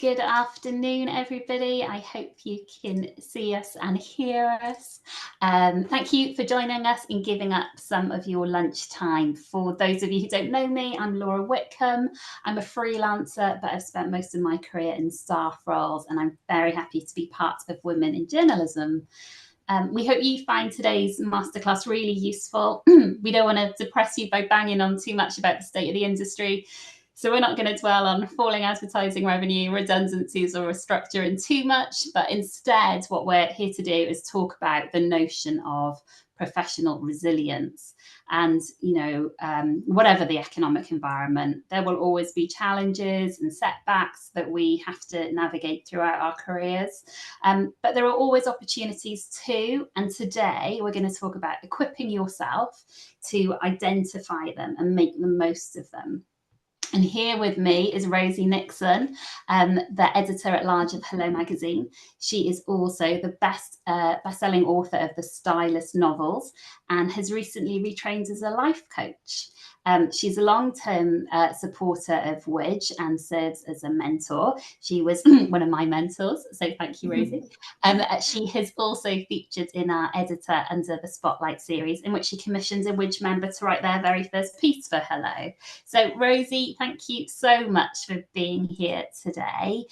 Good afternoon, everybody. I hope you can see us and hear us. Thank you for joining us and giving up some of your lunchtime. For those of you who don't know me, I'm Laura Whitcomb. I'm a freelancer, but I've spent most of my career in staff roles, and I'm very happy to be part of Women in Journalism. We hope you find today's masterclass really useful. We don't want to depress you by banging on too much about the state of the industry. So we're not going to dwell on falling advertising revenue, redundancies, or restructuring too much, but instead what we're here to do is talk about the notion of professional resilience. And, whatever the economic environment, there will always be challenges and setbacks that we have to navigate throughout our careers. But there are always opportunities too. And today we're going to talk about equipping yourself to identify them and make the most of them. And here with me is Rosie Nixon, the editor-at-large of Hello magazine. She is also the best-selling author of the Stylist novels and has recently retrained as a life coach. She's a long-term supporter of Widge and serves as a mentor. She was one of my mentors, so thank you, Rosie. She has also featured in our Editor Under the Spotlight series, in which she commissioned a Widge member to write their very first piece for Hello. So, Rosie, thank you so much for being here today.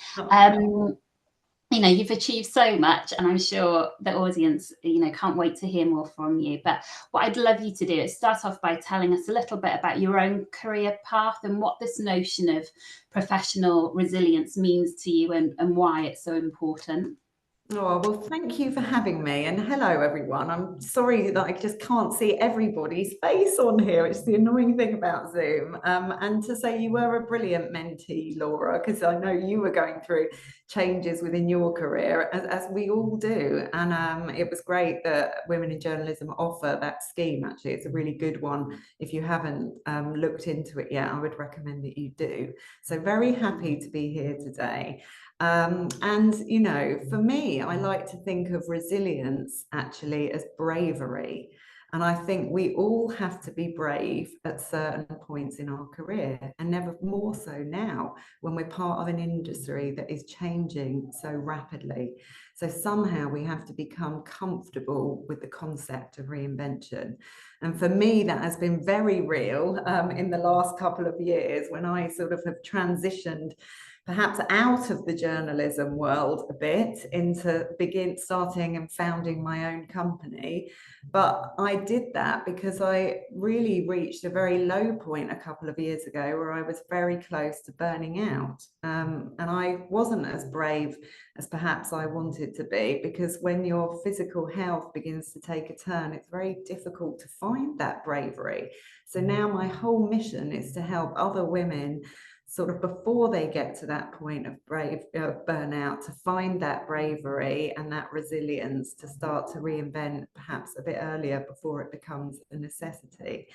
You've achieved so much, and I'm sure the audience, can't wait to hear more from you. But what I'd love you to do is start off by telling us a little bit about your own career path and what this notion of professional resilience means to you and why it's so important. Oh, well, thank you for having me. And hello, everyone. I'm sorry that I just can't see everybody's face on here. It's the annoying thing about Zoom. And to say you were a brilliant mentee, Laura, because I know you were going through changes within your career, as we all do. And it was great that Women in Journalism offer that scheme, actually. It's a really good one. If you haven't looked into it yet, I would recommend that you do. So very happy to be here today. For me, I like to think of resilience actually as bravery. And I think we all have to be brave at certain points in our career, and never more so now when we're part of an industry that is changing so rapidly. So somehow we have to become comfortable with the concept of reinvention. And for me, that has been very real in the last couple of years, when I sort of have transitioned perhaps out of the journalism world a bit into starting and founding my own company. But I did that because I really reached a very low point a couple of years ago where I was very close to burning out. And I wasn't as brave as perhaps I wanted to be, because when your physical health begins to take a turn, it's very difficult to find that bravery. So now my whole mission is to help other women sort of before they get to that point of burnout, to find that bravery and that resilience to start to reinvent perhaps a bit earlier before it becomes a necessity.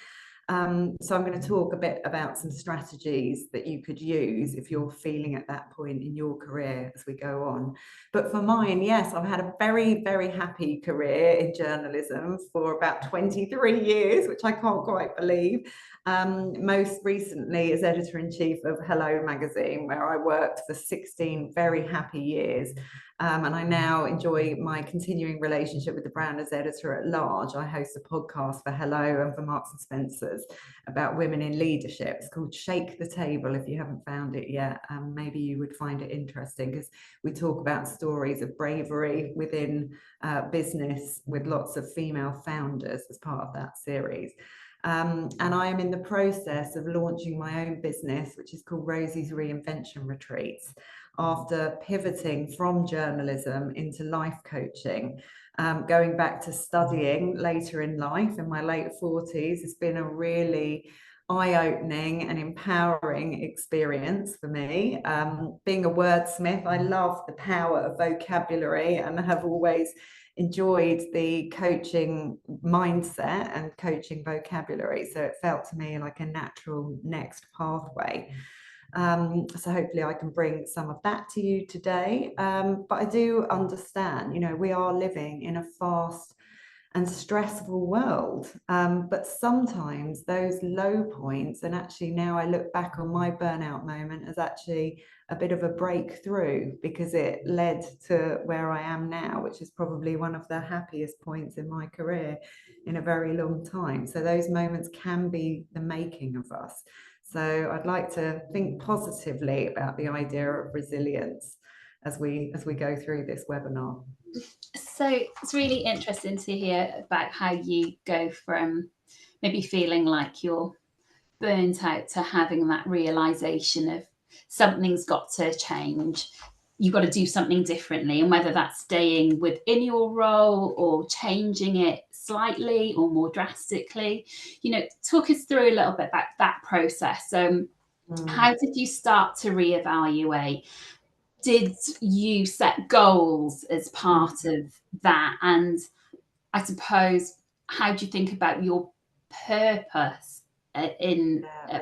So I'm going to talk a bit about some strategies that you could use if you're feeling at that point in your career as we go on. But for mine, yes, I've had a very, very happy career in journalism for about 23 years, which I can't quite believe. Most recently as editor-in-chief of Hello magazine, where I worked for 16 very happy years. And I now enjoy my continuing relationship with the brand as editor-at-large. I host a podcast for Hello and for Marks and Spencer's about women in leadership. It's called Shake the Table. If you haven't found it yet, maybe you would find it interesting, because we talk about stories of bravery within business with lots of female founders as part of that series. And I am in the process of launching my own business, which is called Rosie's Reinvention Retreats, after pivoting from journalism into life coaching. Going back to studying later in life, in my late 40s, has been a really eye-opening and empowering experience for me. Being a wordsmith, I love the power of vocabulary and have always enjoyed the coaching mindset and coaching vocabulary. So it felt to me like a natural next pathway. So hopefully I can bring some of that to you today. But I do understand, we are living in a fast and stressful world. But sometimes those low points, and actually now I look back on my burnout moment as actually a bit of a breakthrough, because it led to where I am now, which is probably one of the happiest points in my career in a very long time. So those moments can be the making of us. So I'd like to think positively about the idea of resilience as we go through this webinar. So it's really interesting to hear about how you go from maybe feeling like you're burnt out to having that realization of something's got to change. You've got to do something differently, and whether that's staying within your role or changing it slightly or more drastically. Talk us through a little bit about that process. How did you start to reevaluate? Did you set goals as part of that? And I suppose, how do you think about your purpose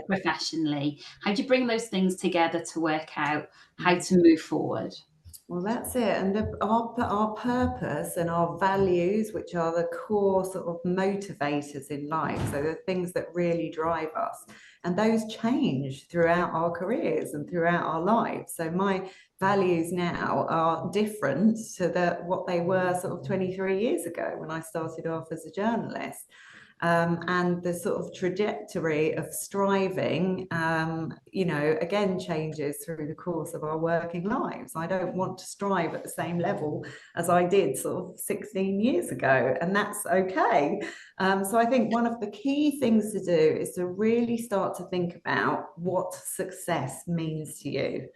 professionally? How do you bring those things together to work out how to move forward? Well, that's it. And our purpose and our values, which are the core sort of motivators in life, so the things that really drive us, and those change throughout our careers and throughout our lives. So my values now are different to what they were sort of 23 years ago when I started off as a journalist. And the sort of trajectory of striving, again, changes through the course of our working lives. I don't want to strive at the same level as I did sort of 16 years ago, and that's okay. So I think one of the key things to do is to really start to think about what success means to you.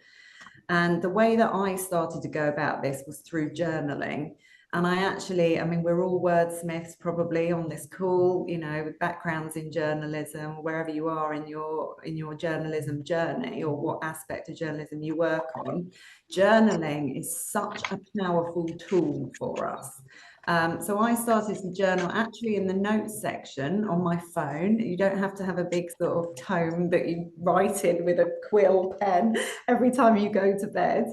And the way that I started to go about this was through journaling. And I mean, we're all wordsmiths probably on this call, with backgrounds in journalism, wherever you are in your journalism journey, or what aspect of journalism you work on. Journaling is such a powerful tool for us. So I started to journal actually in the notes section on my phone. You don't have to have a big sort of tome that you write in with a quill pen every time you go to bed.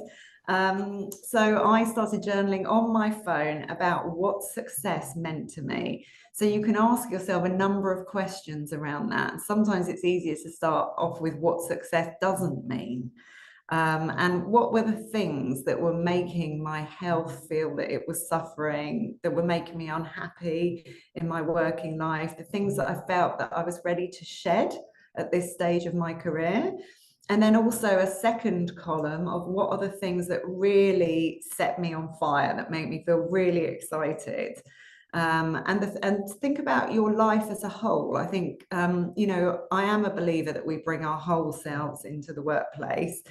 So I started journaling on my phone about what success meant to me. So you can ask yourself a number of questions around that. And sometimes it's easier to start off with what success doesn't mean. And what were the things that were making my health feel that it was suffering, that were making me unhappy in my working life, the things that I felt that I was ready to shed at this stage of my career. And then also a second column of what are the things that really set me on fire, that make me feel really excited. And think about your life as a whole. I think, I am a believer that we bring our whole selves into the workplace.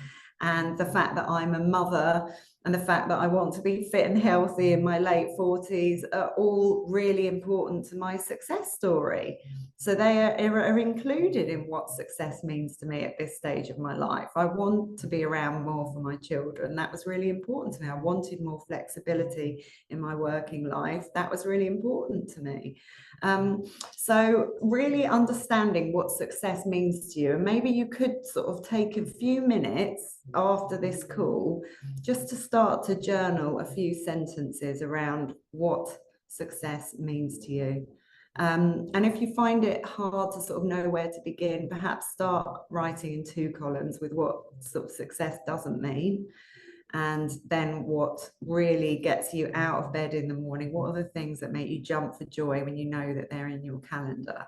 And the fact that I'm a mother and the fact that I want to be fit and healthy in my late 40s are all really important to my success story. So they are included in what success means to me at this stage of my life. I want to be around more for my children. That was really important to me. I wanted more flexibility in my working life. That was really important to me. So really understanding what success means to you. And maybe you could sort of take a few minutes after this call just to start to journal a few sentences around what success means to you. And if you find it hard to sort of know where to begin, perhaps start writing in 2 columns with what sort of success doesn't mean, and then what really gets you out of bed in the morning. What are the things that make you jump for joy when you know that they're in your calendar?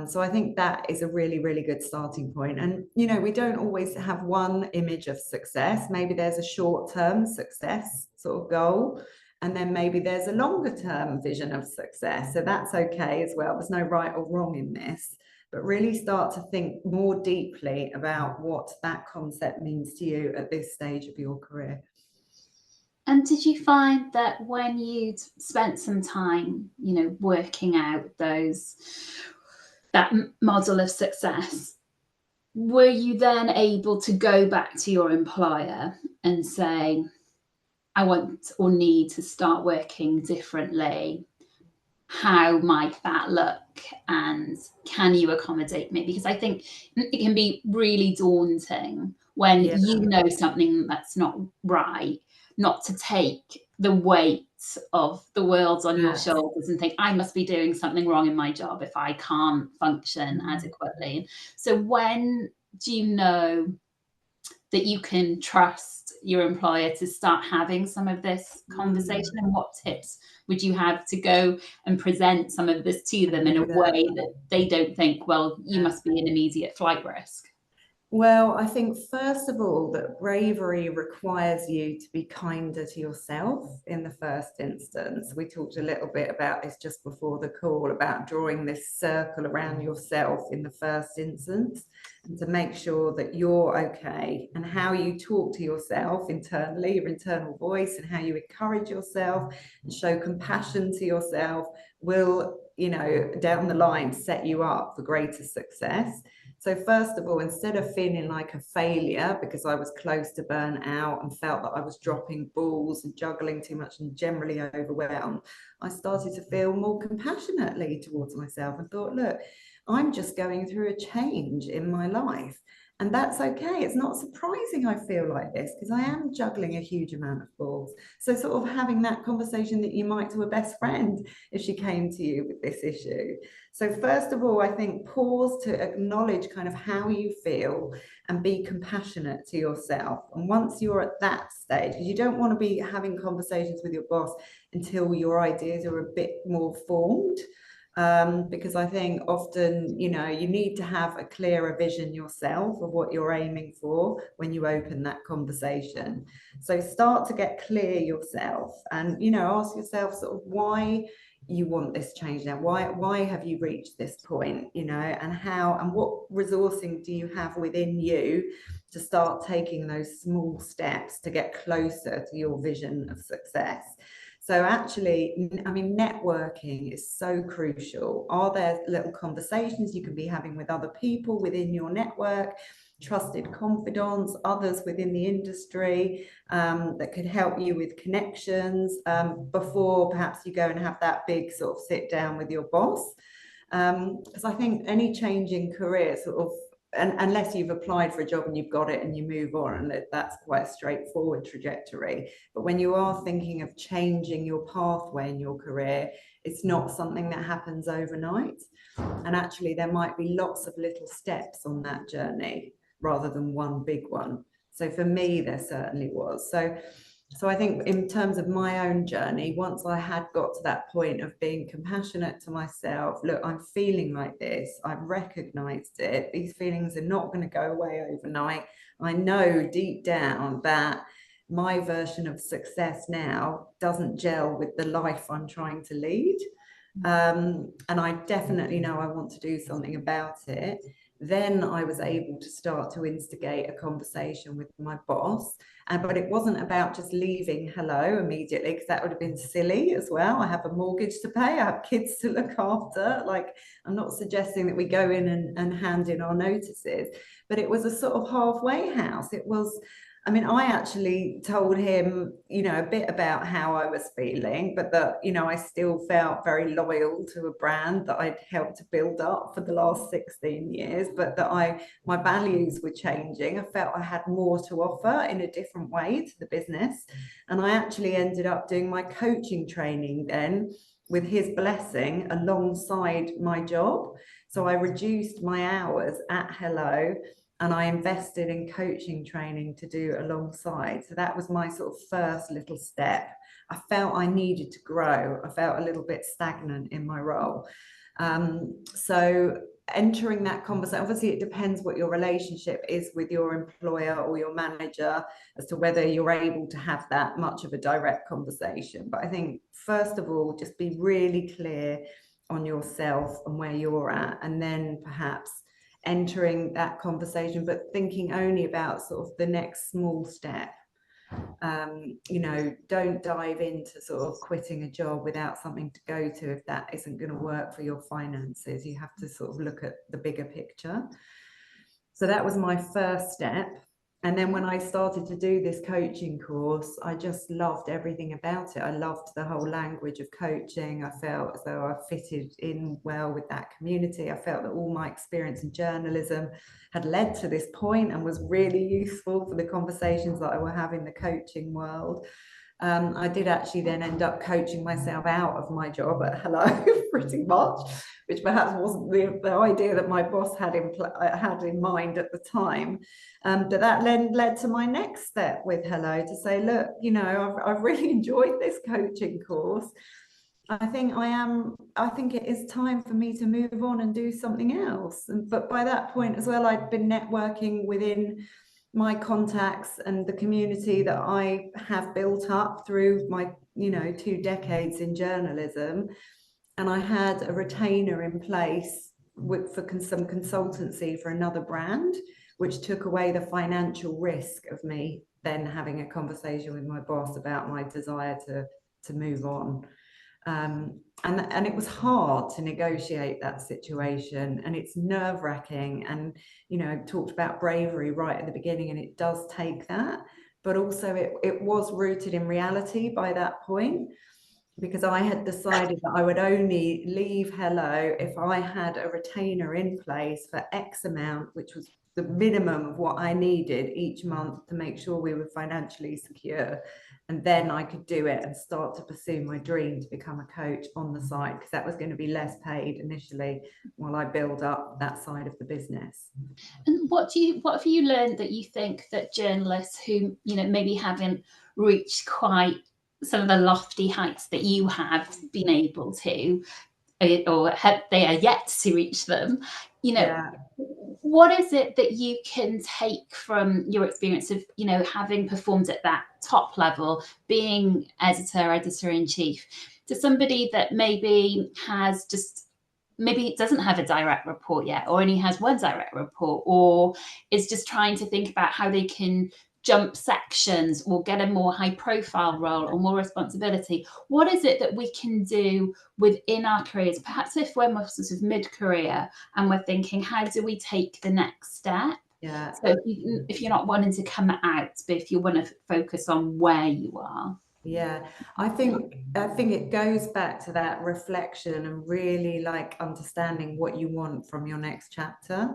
So I think that is a really, really good starting point. And, we don't always have one image of success. Maybe there's a short-term success sort of goal, and then maybe there's a longer-term vision of success. So that's okay as well. There's no right or wrong in this, but really start to think more deeply about what that concept means to you at this stage of your career. And did you find that when you'd spent some time, working out that model of success, were you then able to go back to your employer and say, I want or need to start working differently? How might that look? And can you accommodate me? Because I think it can be really daunting when you know something that's not right, not to take the weight of the world's on your Yes. shoulders and think, I must be doing something wrong in my job if I can't function adequately. So when do you know that you can trust your employer to start having some of this conversation? And what tips would you have to go and present some of this to them in a way that they don't think, well, you must be an immediate flight risk? Well, I think first of all that bravery requires you to be kinder to yourself in the first instance. We talked a little bit about this just before the call, about drawing this circle around yourself in the first instance, and to make sure that you're okay, and how you talk to yourself internally, your internal voice, and how you encourage yourself and show compassion to yourself will, you know, down the line set you up for greater success. So first of all, instead of feeling like a failure because I was close to burnout and felt that I was dropping balls and juggling too much and generally overwhelmed, I started to feel more compassionately towards myself and thought, look, I'm just going through a change in my life. And that's okay. It's not surprising I feel like this because I am juggling a huge amount of balls. So sort of having that conversation that you might to a best friend if she came to you with this issue. So first of all, I think pause to acknowledge kind of how you feel and be compassionate to yourself. And once you're at that stage, because you don't want to be having conversations with your boss until your ideas are a bit more formed. Because I think often, you know, you need to have a clearer vision yourself of what you're aiming for when you open that conversation. So start to get clear yourself and, you know, ask yourself sort of why you want this change now. Why have you reached this point, you know, and how and what resourcing do you have within you to start taking those small steps to get closer to your vision of success? So actually, I mean, networking is so crucial. Are there little conversations you can be having with other people within your network, trusted confidants, others within the industry that could help you with connections before perhaps you go and have that big sort of sit down with your boss? Because I think any change in career sort of, and unless you've applied for a job and you've got it and you move on, and that's quite a straightforward trajectory. But when you are thinking of changing your pathway in your career, it's not something that happens overnight. And actually, there might be lots of little steps on that journey rather than one big one. So for me, there certainly was. So I think in terms of my own journey, once I had got to that point of being compassionate to myself, look, I'm feeling like this, I've recognized it, these feelings are not going to go away overnight. I know deep down that my version of success now doesn't gel with the life I'm trying to lead. And I definitely know I want to do something about it. Then I was able to start to instigate a conversation with my boss. But it wasn't about just leaving hello immediately, because that would have been silly as well. I have a mortgage to pay, I have kids to look after. Like, I'm not suggesting that we go in and hand in our notices, but it was a sort of halfway house. It was, I mean, I actually told him, you know, a bit about how I was feeling, but that, you know, I still felt very loyal to a brand that I'd helped to build up for the last 16 years, but that my values were changing. I felt I had more to offer in a different way to the business. And I actually ended up doing my coaching training then with his blessing alongside my job. So I reduced my hours at Hello and I invested in coaching training to do alongside. So that was my sort of first little step. I felt I needed to grow. I felt a little bit stagnant in my role. So entering that conversation, obviously it depends what your relationship is with your employer or your manager as to whether you're able to have that much of a direct conversation. But I think first of all, just be really clear on yourself and where you're at, and then perhaps entering that conversation, but thinking only about sort of the next small step. You know, don't dive into sort of quitting a job without something to go to if that isn't going to work for your finances. You have to sort of look at the bigger picture. So that was my first step. And then when I started to do this coaching course, I just loved everything about it. I loved the whole language of coaching. I felt as though I fitted in well with that community. I felt that all my experience in journalism had led to this point and was really useful for the conversations that I will have in the coaching world. I did actually then end up coaching myself out of my job at Hello, pretty much, which perhaps wasn't the idea that my boss had in mind at the time. But that then led to my next step with Hello, to say, look, you know, I've really enjoyed this coaching course. I think it is time for me to move on and do something else. But by that point as well, I'd been networking within my contacts and the community that I have built up through my, 2 decades in journalism. And I had a retainer in place for some consultancy for another brand, which took away the financial risk of me then having a conversation with my boss about my desire to move on. And it was hard to negotiate that situation, and it's nerve-wracking. And talked about bravery right at the beginning, and it does take that, but also it was rooted in reality by that point, because I had decided that I would only leave Hello if I had a retainer in place for X amount, which was the minimum of what I needed each month to make sure we were financially secure. And then I could do it and start to pursue my dream to become a coach on the side, because that was going to be less paid initially while I build up that side of the business. And what have you learned that you think that journalists who, maybe haven't reached quite some of the lofty heights that you have been able to, or they are yet to reach them, what is it that you can take from your experience of, having performed at that top level, being editor-in-chief, to somebody that maybe doesn't have a direct report yet, or only has one direct report, or is just trying to think about how they can jump sections or get a more high profile role or more responsibility? What is it that we can do within our careers, perhaps if we're more sort of mid-career and we're thinking, how do we take the next step? Yeah. So if you're not wanting to come out, but if you want to focus on where you are. Yeah, I think it goes back to that reflection and really like understanding what you want from your next chapter.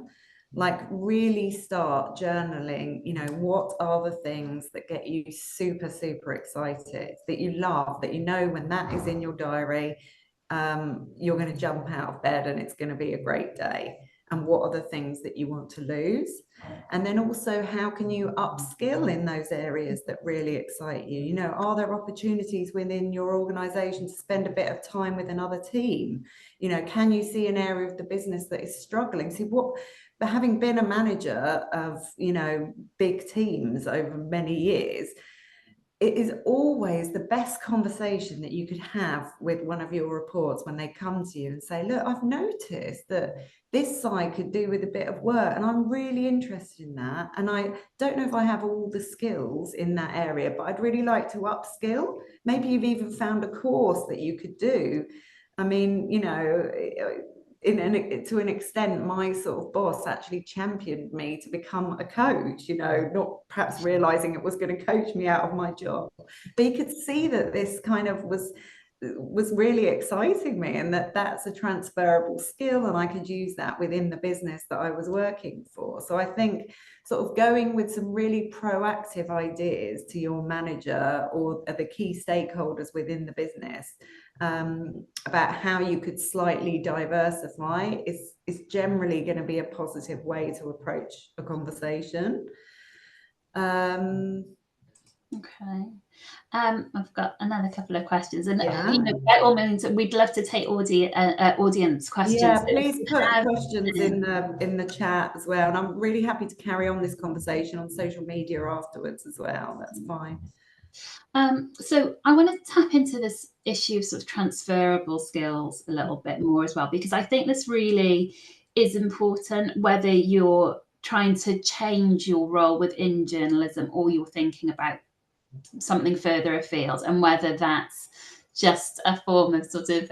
Like really start journaling, what are the things that get you super, super excited, that you love, that when that is in your diary, you're going to jump out of bed and it's going to be a great day. And what are the things that you want to lose? And then also, how can you upskill in those areas that really excite you? Are there opportunities within your organization to spend a bit of time with another team? Can you see an area of the business that is struggling? But having been a manager of, big teams over many years, it is always the best conversation that you could have with one of your reports when they come to you and say, look, I've noticed that this side could do with a bit of work and I'm really interested in that. And I don't know if I have all the skills in that area, but I'd really like to upskill. Maybe you've even found a course that you could do. I mean, to an extent, my sort of boss actually championed me to become a coach, not perhaps realizing it was going to coach me out of my job. But you could see that this kind of was really exciting me, and that's a transferable skill, and I could use that within the business that I was working for. So I think sort of going with some really proactive ideas to your manager or the key stakeholders within the business, about how you could slightly diversify is generally going to be a positive way to approach a conversation. Okay. I've got another couple of questions, and by all means, we'd love to take audience questions. Yeah, please put questions in the chat as well, and I'm really happy to carry on this conversation on social media afterwards as well. That's fine. So I want to tap into this issue of sort of transferable skills a little bit more as well, because I think this really is important, whether you're trying to change your role within journalism or you're thinking about something further afield, and whether that's just a form of sort of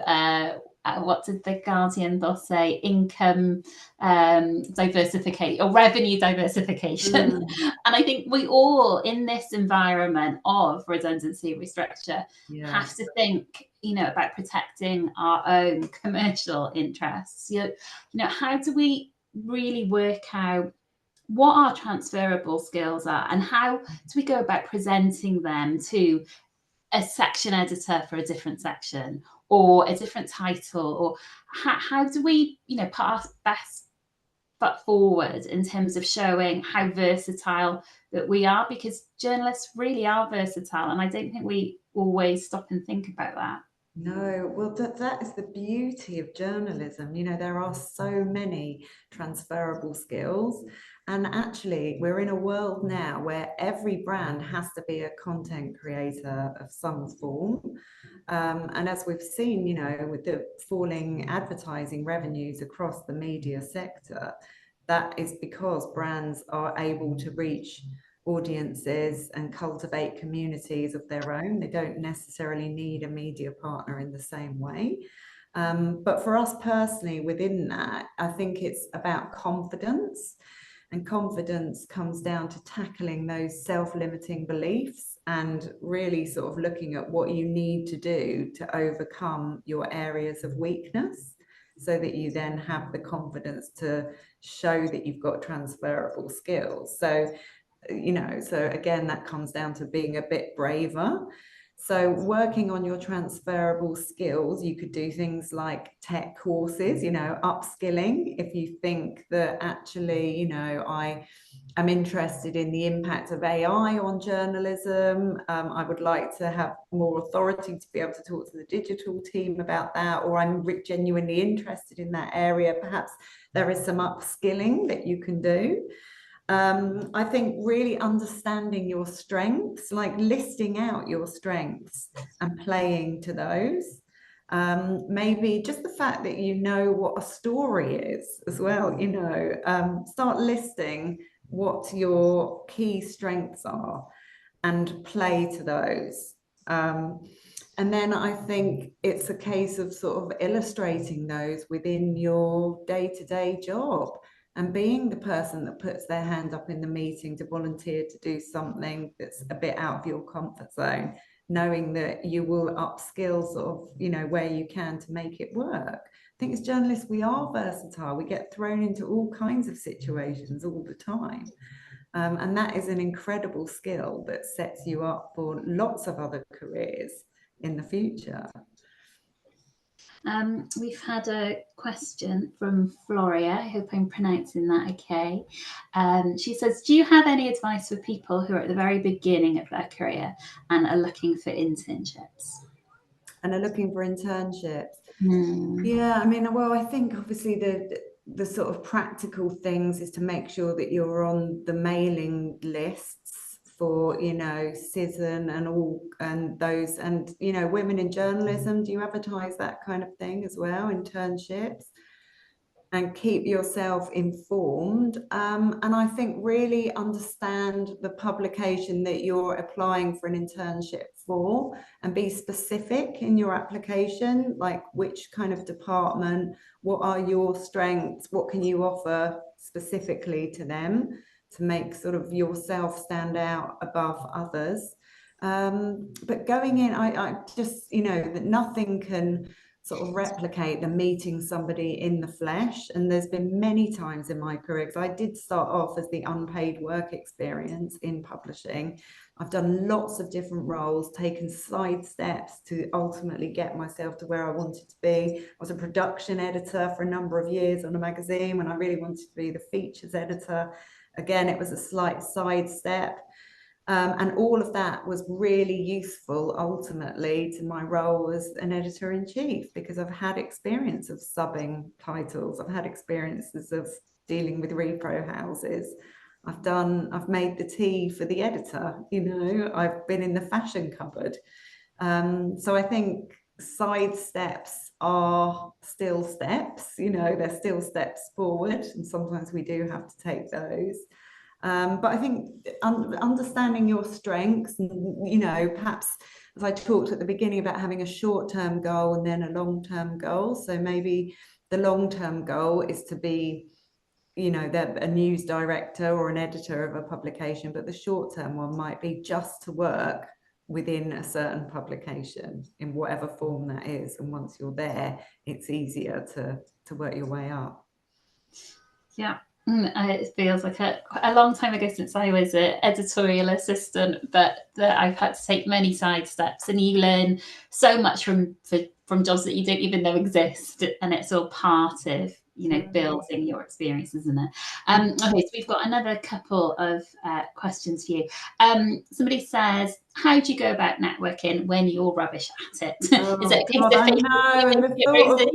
what did the Guardian boss say? Income diversification or revenue diversification. And I think we all, in this environment of redundancy restructure, have to think, about protecting our own commercial interests. How do we really work out what our transferable skills are, and how do we go about presenting them to a section editor for a different section, or a different title, or how do we, put our best foot forward in terms of showing how versatile that we are? Because journalists really are versatile, and I don't think we always stop and think about that. No, well, that is the beauty of journalism. There are so many transferable skills. And actually, we're in a world now where every brand has to be a content creator of some form. And as we've seen, with the falling advertising revenues across the media sector, that is because brands are able to reach audiences and cultivate communities of their own. They don't necessarily need a media partner in the same way. But for us personally, within that, I think it's about confidence. And confidence comes down to tackling those self-limiting beliefs and really sort of looking at what you need to do to overcome your areas of weakness, so that you then have the confidence to show that you've got transferable skills. So again, that comes down to being a bit braver. So working on your transferable skills, you could do things like tech courses, upskilling. If you think that actually, I'm interested in the impact of AI on journalism, I would like to have more authority to be able to talk to the digital team about that, or I'm genuinely interested in that area, perhaps there is some upskilling that you can do. I think really understanding your strengths, like listing out your strengths and playing to those. Maybe just the fact that you know what a story is as well, start listing what your key strengths are and play to those. And then I think it's a case of sort of illustrating those within your day-to-day job, and being the person that puts their hand up in the meeting to volunteer to do something that's a bit out of your comfort zone, knowing that you will upskill sort of, where you can to make it work. I think as journalists, we are versatile. We get thrown into all kinds of situations all the time. And that is an incredible skill that sets you up for lots of other careers in the future. We've had a question from Floria. I hope I'm pronouncing that okay. She says, do you have any advice for people who are at the very beginning of their career and are looking for internships? Yeah, I mean, well, I think obviously the sort of practical things is to make sure that you're on the mailing lists for, CISN and all, and those, and, women in journalism. Do you advertise that kind of thing as well, internships? And keep yourself informed. And I think really understand the publication that you're applying for an internship for, and be specific in your application, like which kind of department, what are your strengths, what can you offer specifically to them to make sort of yourself stand out above others. But going in, I just, that nothing can sort of replicate the meeting somebody in the flesh. And there's been many times in my career, because I did start off as the unpaid work experience in publishing. I've done lots of different roles, taken side steps to ultimately get myself to where I wanted to be. I was a production editor for a number of years on a magazine when I really wanted to be the features editor. Again, it was a slight side step. And all of that was really useful ultimately to my role as an editor-in-chief, because I've had experience of subbing titles. I've had experiences of dealing with repro houses. I've made the tea for the editor, I've been in the fashion cupboard. So I think side steps are still steps, they're still steps forward, and sometimes we do have to take those. But I think understanding your strengths, and, perhaps, as I talked at the beginning about having a short-term goal and then a long-term goal. So maybe the long-term goal is to be, a news director or an editor of a publication, but the short-term one might be just to work within a certain publication in whatever form that is. And once you're there, it's easier to work your way up. Yeah. It feels like a long time ago since I was an editorial assistant, but that I've had to take many side steps, and you learn so much from jobs that you don't even know exist, and it's all part of building your experience, isn't it? Okay, so we've got another couple of questions for you. Somebody says, how do you go about networking when you're rubbish at it? Is it a case God, of I know, and the thought of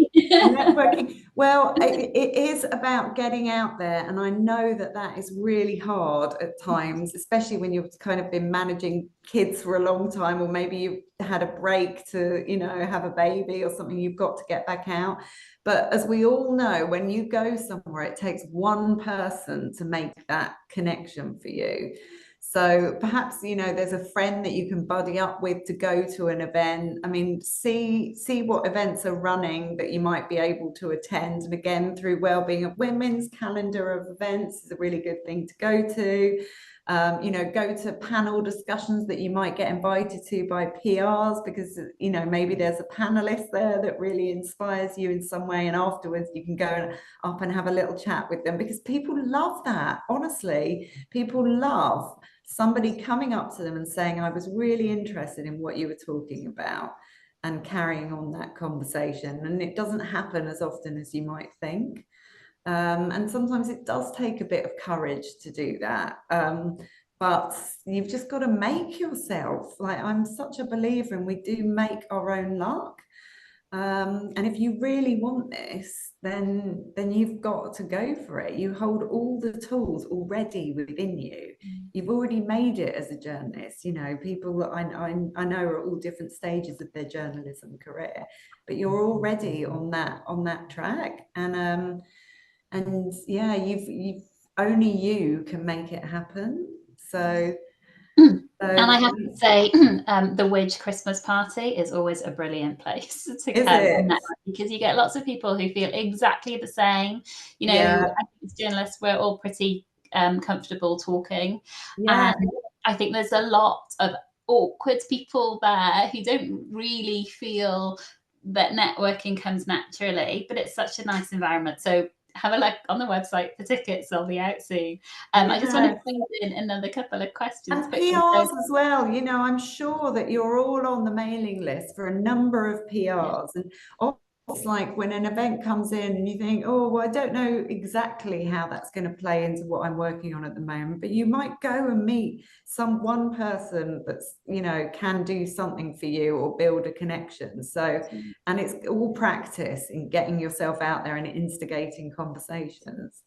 networking. Well, it is about getting out there, and I know that that is really hard at times, especially when you've kind of been managing kids for a long time, or maybe you've had a break to, have a baby or something. You've got to get back out. But as we all know, when you go somewhere, it takes one person to make that connection for you. So perhaps, there's a friend that you can buddy up with to go to an event. I mean, see what events are running that you might be able to attend. And again, through Wellbeing of Women's calendar of events is a really good thing to go to. Go to panel discussions that you might get invited to by PRs, because, maybe there's a panelist there that really inspires you in some way. And afterwards you can go up and have a little chat with them, because people love that. Honestly, people love somebody coming up to them and saying, I was really interested in what you were talking about, and carrying on that conversation. And it doesn't happen as often as you might think. And sometimes it does take a bit of courage to do that. But you've just got to make yourself, like, I'm such a believer in, we do make our own luck. And if you really want this, then you've got to go for it. You hold all the tools already within you. You've already made it as a journalist. People that I know are all different stages of their journalism career, but you're already on that track. And yeah, you've only you can make it happen. So. And I have to say, the Widge Christmas party is always a brilliant place to network, because you get lots of people who feel exactly the same. I think as journalists, we're all pretty comfortable talking. Yeah. And I think there's a lot of awkward people there who don't really feel that networking comes naturally, but it's such a nice environment. So have a look on the website for tickets. They'll be out soon. I just want to bring in another couple of questions. And PRs as well. I'm sure that you're all on the mailing list for a number of PRs. And it's like when an event comes in and you think, oh, well, I don't know exactly how that's going to play into what I'm working on at the moment, but you might go and meet one person that's, can do something for you or build a connection. So, and it's all practice in getting yourself out there and instigating conversations.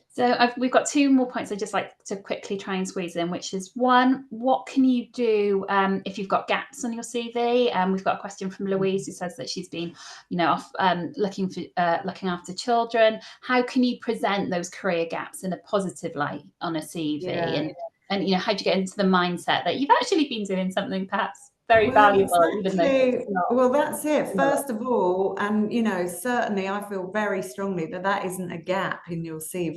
So we've got two more points I'd just like to quickly try and squeeze in, which is one, what can you do if you've got gaps on your CV? We've got a question from Louise who says that she's been, off looking after children. How can you present those career gaps in a positive light on a CV? Yeah. And how do you get into the mindset that you've actually been doing something perhaps very valuable, exactly. Well, that's it. First of all, and certainly I feel very strongly that isn't a gap in your CV.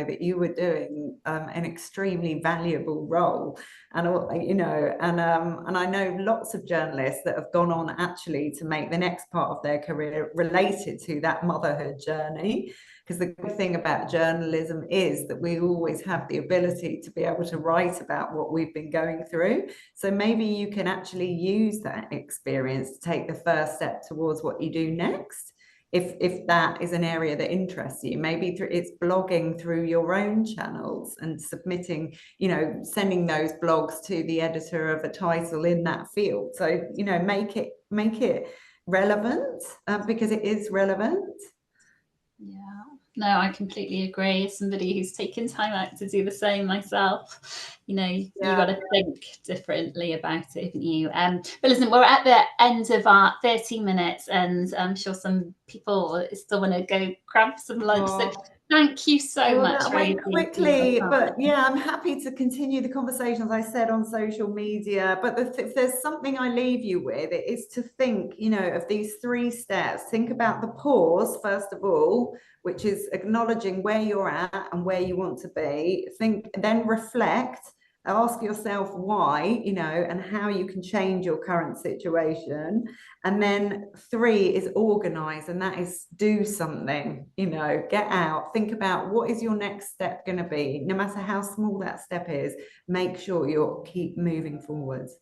That you were doing an extremely valuable role, and and I know lots of journalists that have gone on actually to make the next part of their career related to that motherhood journey. Because the good thing about journalism is that we always have the ability to be able to write about what we've been going through. So maybe you can actually use that experience to take the first step towards what you do next. If that is an area that interests you, maybe it's blogging through your own channels and submitting, sending those blogs to the editor of a title in that field. So, make it relevant, because it is relevant. Yeah, no, I completely agree. As somebody who's taken time out to do the same myself, you got to think differently about it, haven't you? But listen, we're at the end of our 30 minutes, and I'm sure some people still want to go grab some lunch. So thank you so much. That went quickly, but yeah, I'm happy to continue the conversation, as I said, on social media. But if there's something I leave you with, it is to think, of these 3 steps. Think about the pause, first of all, which is acknowledging where you're at and where you want to be. Then reflect ask yourself why, you know, and how you can change your current situation. And then 3 is organize, and that is do something, you know, get out, think about what is your next step going to be, no matter how small that step is. Make sure you keep moving forwards.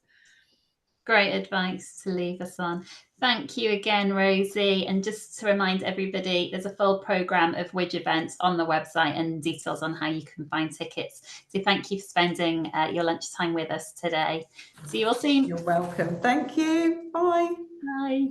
Great advice to leave us on. Thank you again, Rosie. And just to remind everybody, there's a full programme of Widge events on the website and details on how you can find tickets. So thank you for spending your lunchtime with us today. See you all soon. You're welcome. Thank you. Bye. Bye.